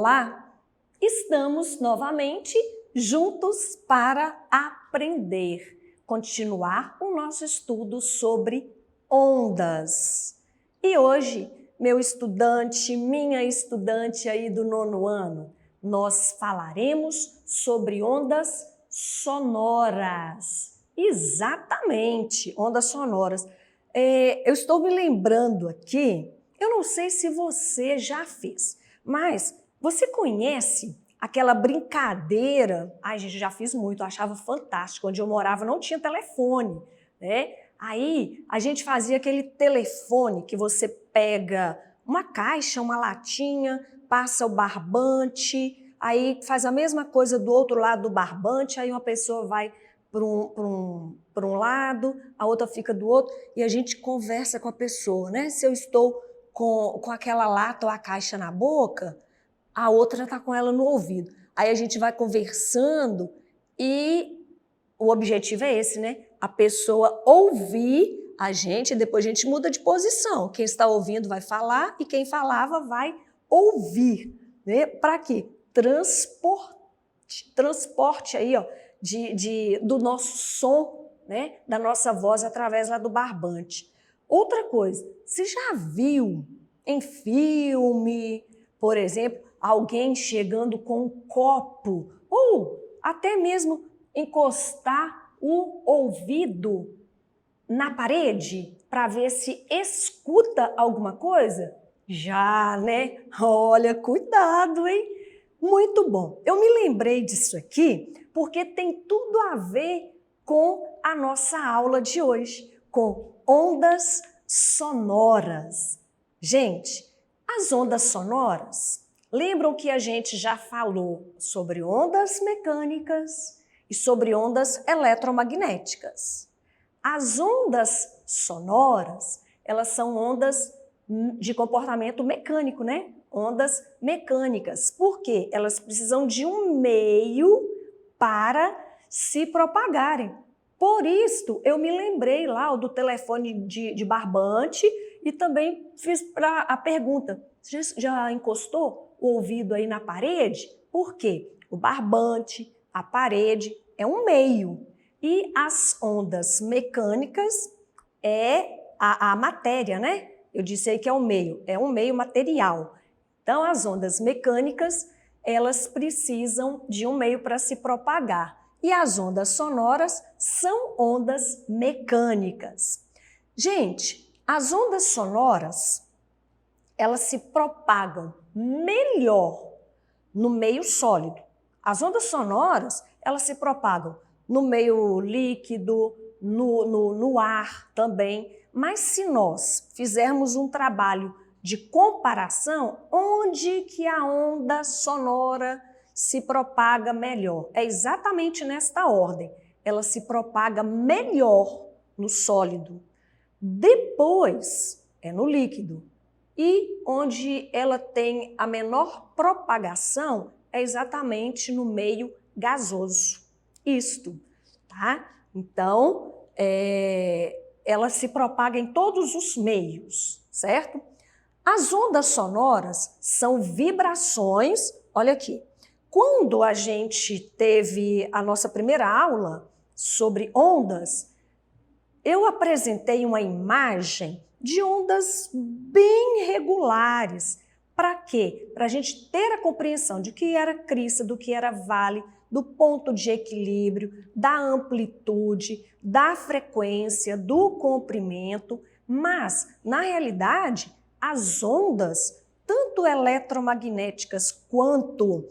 Olá! Estamos novamente juntos para aprender, continuar o nosso estudo sobre ondas. E hoje, meu estudante, minha estudante aí do 9º ano, nós falaremos sobre ondas sonoras. Exatamente, ondas sonoras. Eu estou me lembrando aqui, eu não sei se você já fez, mas você conhece aquela brincadeira? Ai, gente, já fiz muito, eu achava fantástico. Onde eu morava não tinha telefone, né? Aí a gente fazia aquele telefone que você pega uma caixa, uma latinha, passa o barbante, aí faz a mesma coisa do outro lado do barbante, aí uma pessoa vai para um lado, a outra fica do outro, e a gente conversa com a pessoa, né? Se eu estou com aquela lata ou a caixa na boca, a outra está com ela no ouvido. Aí a gente vai conversando e o objetivo é esse, né? A pessoa ouvir a gente, depois a gente muda de posição. Quem está ouvindo vai falar e quem falava vai ouvir, né? Para quê? Transporte aí, ó, do nosso som, né? Da nossa voz através lá do barbante. Outra coisa, você já viu em filme, por exemplo, alguém chegando com um copo ou até mesmo encostar o ouvido na parede para ver se escuta alguma coisa? Já, né? Olha, cuidado, hein? Muito bom. Eu me lembrei disso aqui porque tem tudo a ver com a nossa aula de hoje, com ondas sonoras. Gente, as ondas sonoras, lembram que a gente já falou sobre ondas mecânicas e sobre ondas eletromagnéticas. As ondas sonoras, elas são ondas de comportamento mecânico, né? Ondas mecânicas. Por quê? Elas precisam de um meio para se propagarem. Por isso, eu me lembrei lá do telefone de barbante e também fiz a pergunta, já encostou o ouvido aí na parede? Por quê? O barbante, a parede é um meio e as ondas mecânicas é a matéria, né? Eu disse aí que é um meio material. Então, as ondas mecânicas, elas precisam de um meio para se propagar. E as ondas sonoras são ondas mecânicas. Gente, as ondas sonoras, elas se propagam melhor no meio sólido. As ondas sonoras, elas se propagam no meio líquido, no ar também. Mas se nós fizermos um trabalho de comparação, onde que a onda sonora se propaga melhor? É exatamente nesta ordem. Ela se propaga melhor no sólido. Depois é no líquido. E onde ela tem a menor propagação é exatamente no meio gasoso. Isto, tá? Então, ela se propaga em todos os meios, certo? As ondas sonoras são vibrações, olha aqui, quando a gente teve a nossa primeira aula sobre ondas, eu apresentei uma imagem de ondas bem regulares. Para quê? Para a gente ter a compreensão de que era crista, do que era vale, do ponto de equilíbrio, da amplitude, da frequência, do comprimento, mas, na realidade, as ondas, tanto eletromagnéticas quanto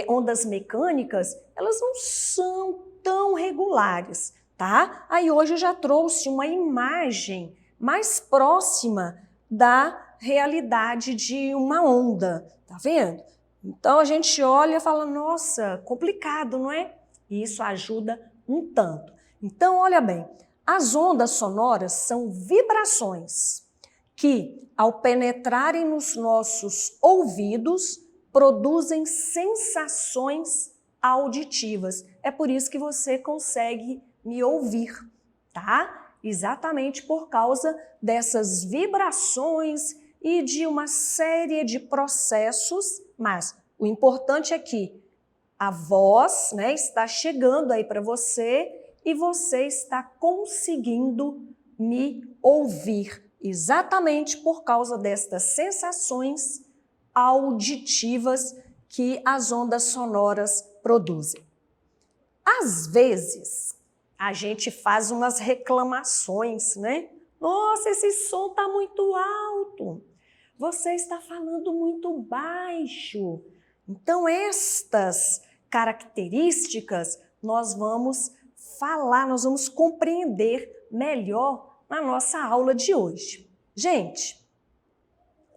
ondas mecânicas, elas não são tão regulares, tá? Aí hoje eu já trouxe uma imagem mais próxima da realidade de uma onda, tá vendo? Então a gente olha e fala, nossa, complicado, não é? E isso ajuda um tanto. Então, olha bem, as ondas sonoras são vibrações que, ao penetrarem nos nossos ouvidos, produzem sensações auditivas. É por isso que você consegue me ouvir, tá? Exatamente por causa dessas vibrações e de uma série de processos, mas O importante é que a voz, né, está chegando aí para você e você está conseguindo me ouvir, exatamente por causa destas sensações auditivas que as ondas sonoras produzem. Às vezes, a gente faz umas reclamações, né? Nossa, esse som está muito alto. Você está falando muito baixo. Então, estas características nós vamos falar, nós vamos compreender melhor na nossa aula de hoje. Gente,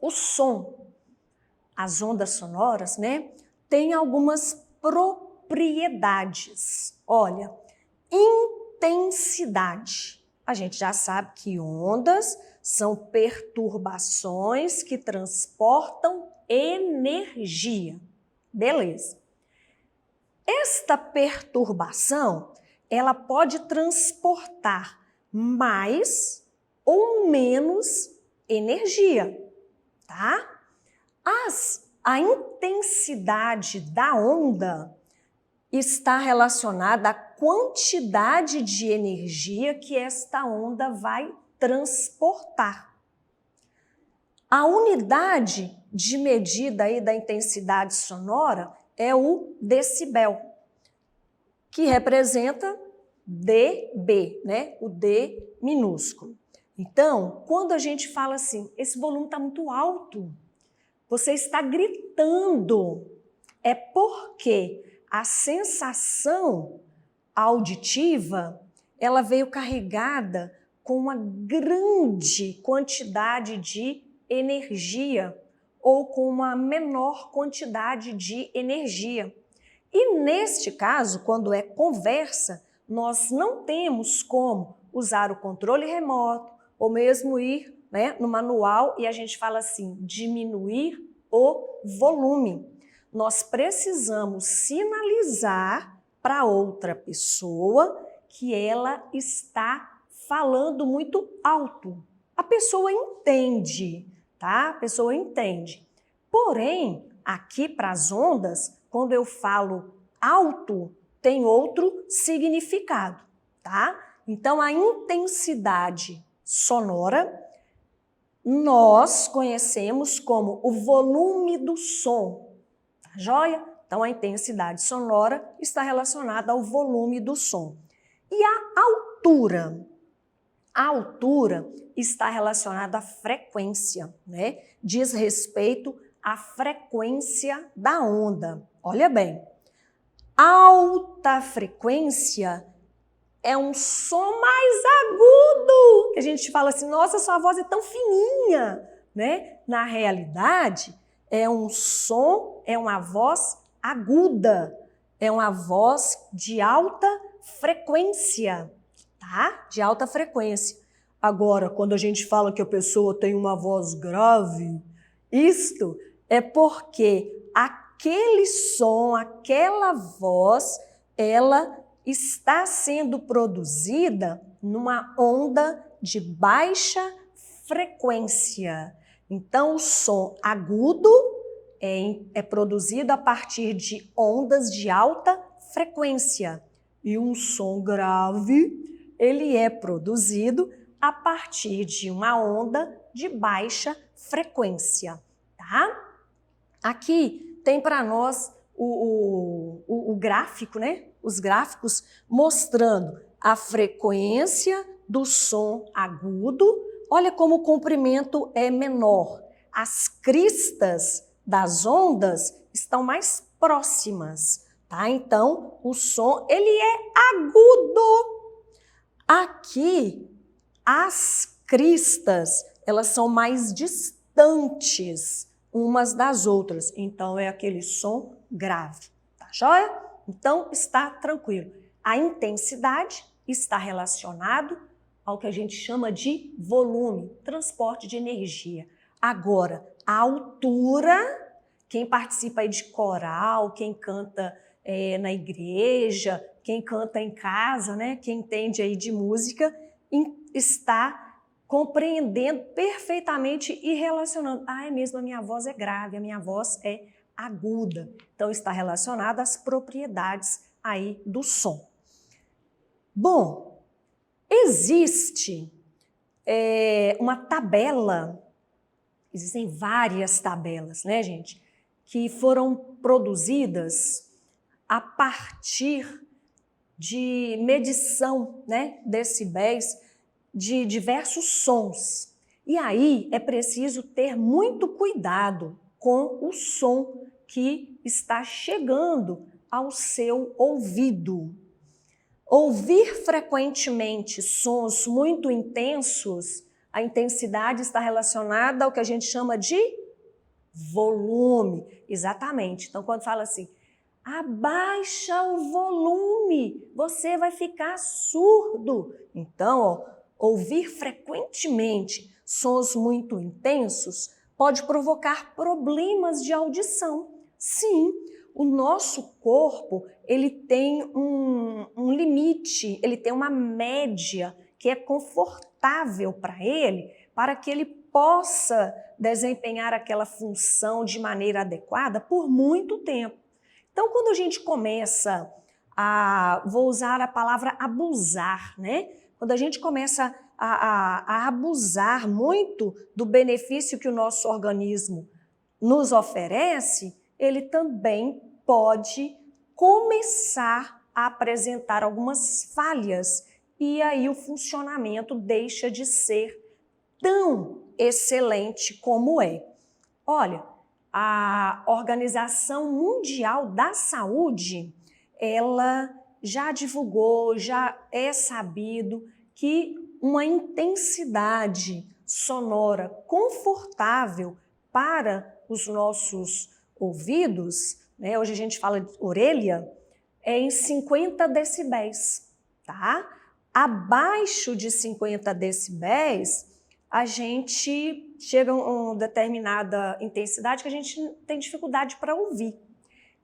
o som, as ondas sonoras, né, tem algumas propriedades. Olha, intensidade. A gente já sabe que ondas são perturbações que transportam energia. Beleza. Esta perturbação, ela pode transportar mais ou menos energia, tá? A intensidade da onda está relacionada à quantidade de energia que esta onda vai transportar. A unidade de medida aí da intensidade sonora é o decibel, que representa dB, né? O D minúsculo. Então, quando a gente fala assim, esse volume está muito alto, você está gritando, é porque a sensação auditiva, ela veio carregada com uma grande quantidade de energia ou com uma menor quantidade de energia. E neste caso, quando é conversa, nós não temos como usar o controle remoto ou mesmo ir, né, no manual e a gente fala assim, diminuir o volume. Nós precisamos sinalizar para outra pessoa que ela está falando muito alto. A pessoa entende, tá? A pessoa entende. Porém, aqui para as ondas, quando eu falo alto, tem outro significado, tá? Então, a intensidade sonora nós conhecemos como o volume do som, tá joia? Então, a intensidade sonora está relacionada ao volume do som. E a altura? A altura está relacionada à frequência, né? Diz respeito à frequência da onda. Olha bem, alta frequência é um som mais agudo, que a gente fala assim, nossa, sua voz é tão fininha, né? Na realidade, é um som, é uma voz aguda, é uma voz de alta frequência, tá? De alta frequência. Agora, quando a gente fala que a pessoa tem uma voz grave, isto é porque aquele som, aquela voz, ela está sendo produzida numa onda de baixa frequência. Então, o som agudo é produzido a partir de ondas de alta frequência. E um som grave, ele é produzido a partir de uma onda de baixa frequência, tá? Aqui tem para nós o gráfico, né? Os gráficos mostrando a frequência do som agudo. Olha como o comprimento é menor. As cristas das ondas estão mais próximas, tá? Então, o som, ele é agudo. Aqui, as cristas, elas são mais distantes umas das outras. Então, é aquele som grave, tá joia? Então, está tranquilo. A intensidade está relacionado ao que a gente chama de volume, transporte de energia. Agora, a altura, quem participa aí de coral, quem canta na igreja, quem canta em casa, né? Quem entende aí de música, está compreendendo perfeitamente e relacionando. Ah, é mesmo, a minha voz é grave, a minha voz é aguda. Então, está relacionado às propriedades aí do som. Bom, existe uma tabela, existem várias tabelas, né, gente, que foram produzidas a partir de medição, né, decibéis de diversos sons. E aí é preciso ter muito cuidado com o som que está chegando ao seu ouvido. Ouvir frequentemente sons muito intensos, a intensidade está relacionada ao que a gente chama de volume. Exatamente. Então, quando fala assim, abaixa o volume, você vai ficar surdo. Então, ó, ouvir frequentemente sons muito intensos pode provocar problemas de audição. Sim, o nosso corpo ele tem um limite, ele tem uma média que é confortável para ele, para que ele possa desempenhar aquela função de maneira adequada por muito tempo. Então, quando a gente começa vou usar a palavra abusar, né? Quando a gente começa a abusar muito do benefício que o nosso organismo nos oferece, ele também pode começar a apresentar algumas falhas e aí o funcionamento deixa de ser tão excelente como é. Olha, a Organização Mundial da Saúde, ela já divulgou, já é sabido que uma intensidade sonora confortável para os nossos ouvidos, né? Hoje a gente fala de orelha, é em 50 decibéis, tá? Abaixo de 50 decibéis, a gente chega a uma determinada intensidade que a gente tem dificuldade para ouvir.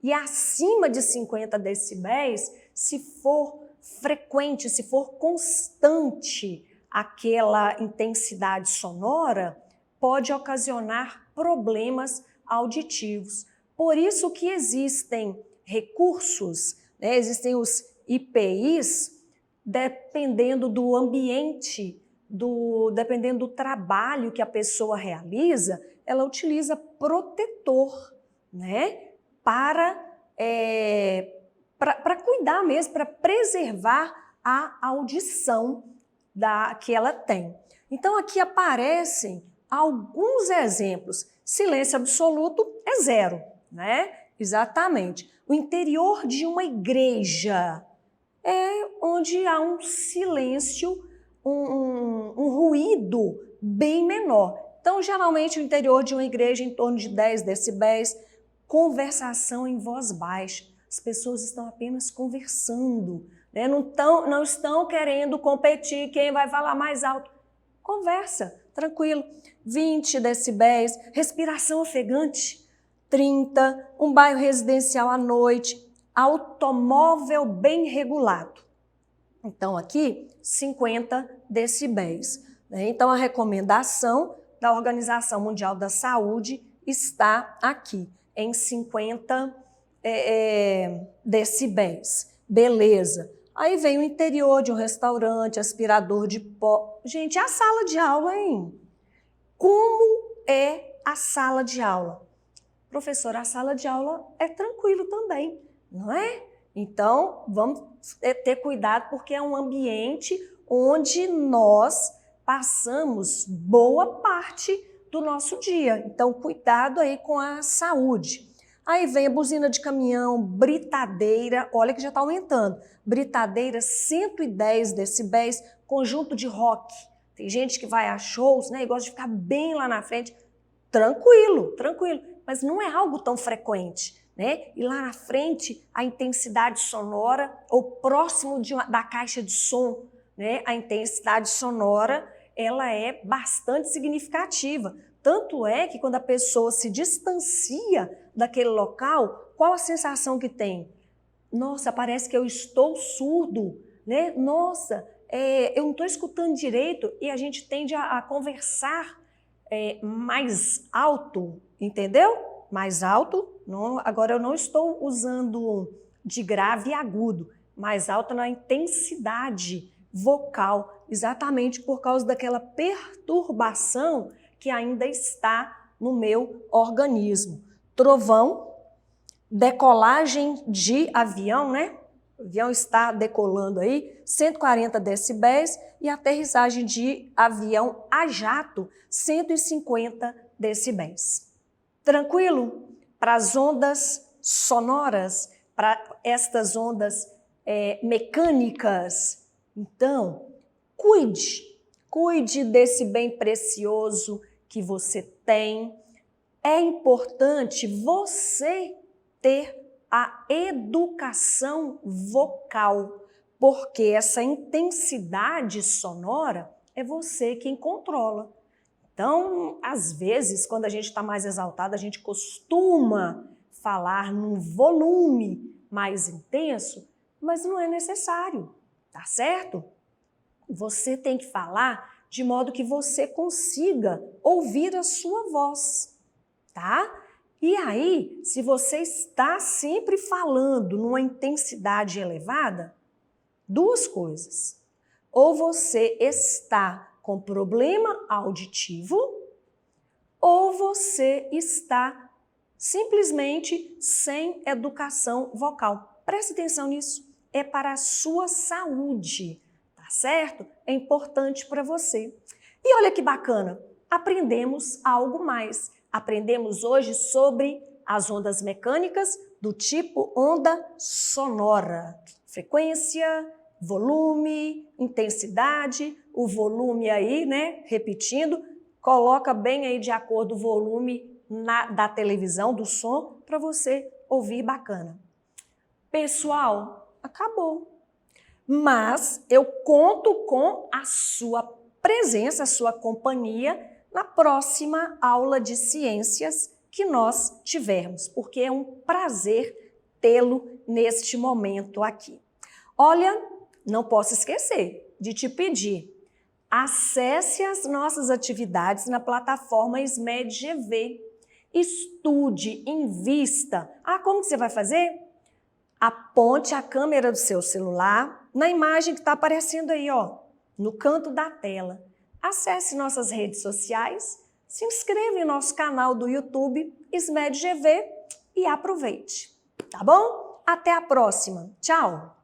E acima de 50 decibéis, se for frequente, se for constante aquela intensidade sonora, pode ocasionar problemas auditivos. Por isso que existem recursos, né? Existem os IPIs, dependendo do ambiente, dependendo do trabalho que a pessoa realiza, ela utiliza protetor, né? Para cuidar mesmo, para preservar a audição que ela tem. Então, aqui aparecem alguns exemplos. Silêncio absoluto é zero, né? Exatamente. O interior de uma igreja é onde há um silêncio, um ruído bem menor. Então, geralmente, o interior de uma igreja em torno de 10 decibéis, conversação em voz baixa. As pessoas estão apenas conversando, né? Não estão querendo competir quem vai falar mais alto. Conversa, tranquilo. 20 decibéis, respiração ofegante, 30, um bairro residencial à noite, automóvel bem regulado. Então, aqui, 50 decibéis. Né? Então, a recomendação da Organização Mundial da Saúde está aqui, em 50 decibéis. Beleza. Aí vem o interior de um restaurante, aspirador de pó. Gente, a sala de aula, hein? Como é a sala de aula? Professora, a sala de aula é tranquilo também, não é? Então, vamos ter cuidado porque é um ambiente onde nós passamos boa parte do nosso dia. Então, cuidado aí com a saúde. Aí vem a buzina de caminhão, britadeira, olha que já está aumentando. Britadeira, 110 decibéis, conjunto de rock. Tem gente que vai a shows, né, e gosta de ficar bem lá na frente. Tranquilo, tranquilo, mas não é algo tão frequente, né? E lá na frente, a intensidade sonora, ou próximo da caixa de som, né, a intensidade sonora, ela é bastante significativa. Tanto é que quando a pessoa se distancia daquele local, qual a sensação que tem? Nossa, parece que eu estou surdo, né? Nossa, eu não estou escutando direito, e a gente tende a conversar mais alto, entendeu? mais alto, não, agora eu não estou usando de grave e agudo, mais alto na intensidade vocal, exatamente por causa daquela perturbação que ainda está no meu organismo. Trovão, decolagem de avião, né? O avião está decolando aí, 140 decibéis, e aterrissagem de avião a jato, 150 decibéis. Tranquilo? Para as ondas sonoras, para estas ondas mecânicas. Então, cuide desse bem precioso que você tem. É importante você ter a educação vocal, porque essa intensidade sonora é você quem controla. Então, às vezes, quando a gente está mais exaltado, a gente costuma falar num volume mais intenso, mas não é necessário, tá certo? Você tem que falar de modo que você consiga ouvir a sua voz, tá? E aí, se você está sempre falando numa intensidade elevada, duas coisas. Ou você está com problema auditivo, ou você está simplesmente sem educação vocal. Preste atenção nisso. É para a sua saúde, tá certo? É importante para você. E olha que bacana, aprendemos algo mais. Aprendemos hoje sobre as ondas mecânicas do tipo onda sonora. Frequência, volume, intensidade, o volume aí, né? Repetindo, coloca bem aí de acordo o volume da televisão, do som, para você ouvir bacana. Pessoal, acabou. Mas eu conto com a sua presença, a sua companhia na próxima aula de ciências que nós tivermos, porque é um prazer tê-lo neste momento aqui. Olha, não posso esquecer de te pedir, acesse as nossas atividades na plataforma SMED-GV, estude, invista. Como que você vai fazer? Aponte a câmera do seu celular na imagem que está aparecendo aí, ó, no canto da tela. Acesse nossas redes sociais, se inscreva em nosso canal do YouTube, SMED-GV, e aproveite, tá bom? Até a próxima. Tchau!